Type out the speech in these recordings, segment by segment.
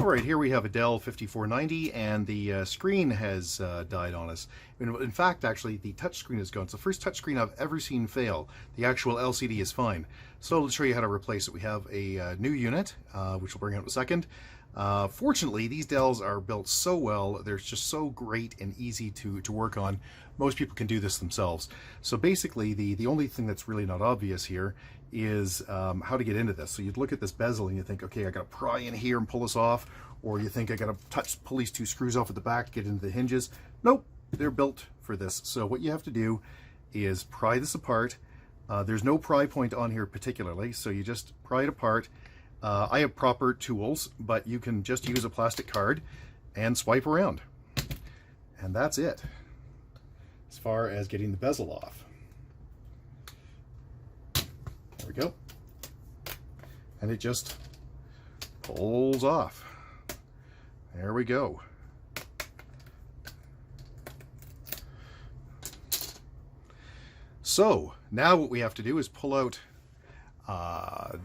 All right, here we have a Dell 5490 and the screen has died on us. In fact, actually, the touch screen is gone. It's the first touch screen I've ever seen fail. The actual LCD is fine. So let's show you how to replace it. We have a new unit, which we'll bring out in a second. Fortunately, these Dells are built so well. They're just so great and easy to work on. Most people can do this themselves. So basically, the only thing that's really not obvious here is how to get into this. So you'd look at this bezel and you think, okay, I got to pry in here and pull this off. Or you think I got to pull these two screws off at the back to get into the hinges. Nope, they're built for this. So what you have to do is pry this apart. There's no pry point on here particularly, so you just pry it apart. I have proper tools, but you can just use a plastic card and swipe around. And that's it, as far as getting the bezel off. There we go. And it just pulls off. There we go. So now what we have to do is pull out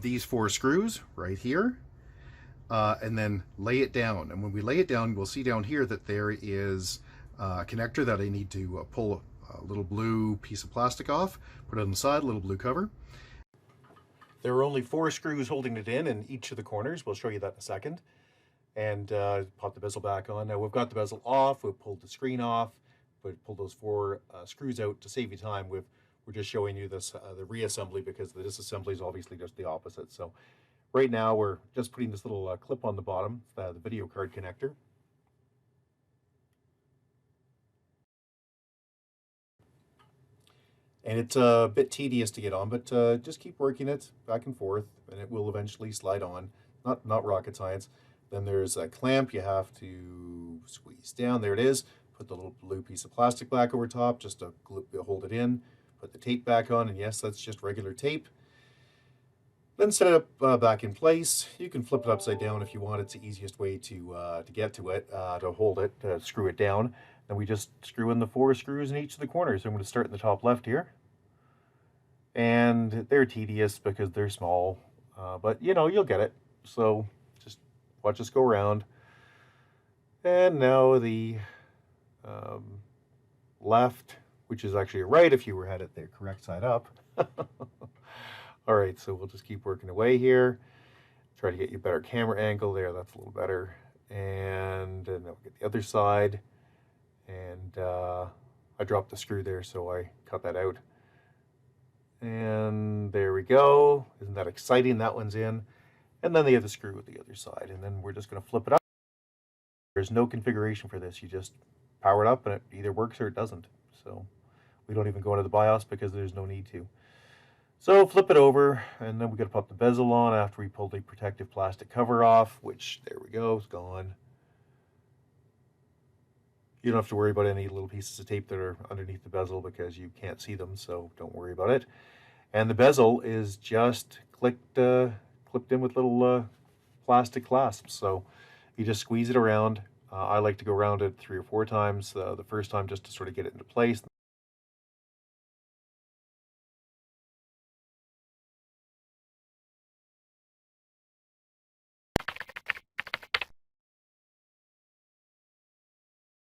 these four screws right here and then lay it down. And when we lay it down, we'll see down here that there is a connector that I need to pull a little blue piece of plastic off, put it on the side, a little blue cover. There are only four screws holding it in each of the corners. We'll show you that in a second. And pop the bezel back on. Now we've got the bezel off, we've pulled the screen off, but pulled those four screws out to save you time. We're just showing you this the reassembly, because the disassembly is obviously just the opposite. So right now we're just putting this little clip on the bottom, the video card connector. And it's a bit tedious to get on, but just keep working it back and forth, and it will eventually slide on. Not rocket science. Then there's a clamp you have to squeeze down. There it is. Put the little blue piece of plastic back over top just to hold it in. Put the tape back on, and yes, that's just regular tape. Then set it up back in place. You can flip it upside down if you want. It's the easiest way to get to it, to hold it, to screw it down. Then we just screw in the four screws in each of the corners. I'm going to start in the top left here. And they're tedious because they're small, but you know, you'll get it. So just watch us go around. And now the left, which is actually right if you were had it the correct side up. All right, so we'll just keep working away here. Try to get you a better camera angle there. That's a little better. And then we'll get the other side. And I dropped the screw there, so I cut that out. And there we go. Isn't that exciting? That one's in. And then the other screw with the other side. And then we're just going to flip it up. There's no configuration for this. You just power it up and it either works or it doesn't. So we don't even go into the BIOS because there's no need to. So flip it over, and then we got to pop the bezel on after we pull the protective plastic cover off, which, there we go, it's gone. You don't have to worry about any little pieces of tape that are underneath the bezel because you can't see them, so don't worry about it. And the bezel is just clipped in with little plastic clasps, so you just squeeze it around. I like to go around it 3 or 4 times. The first time just to sort of get it into place.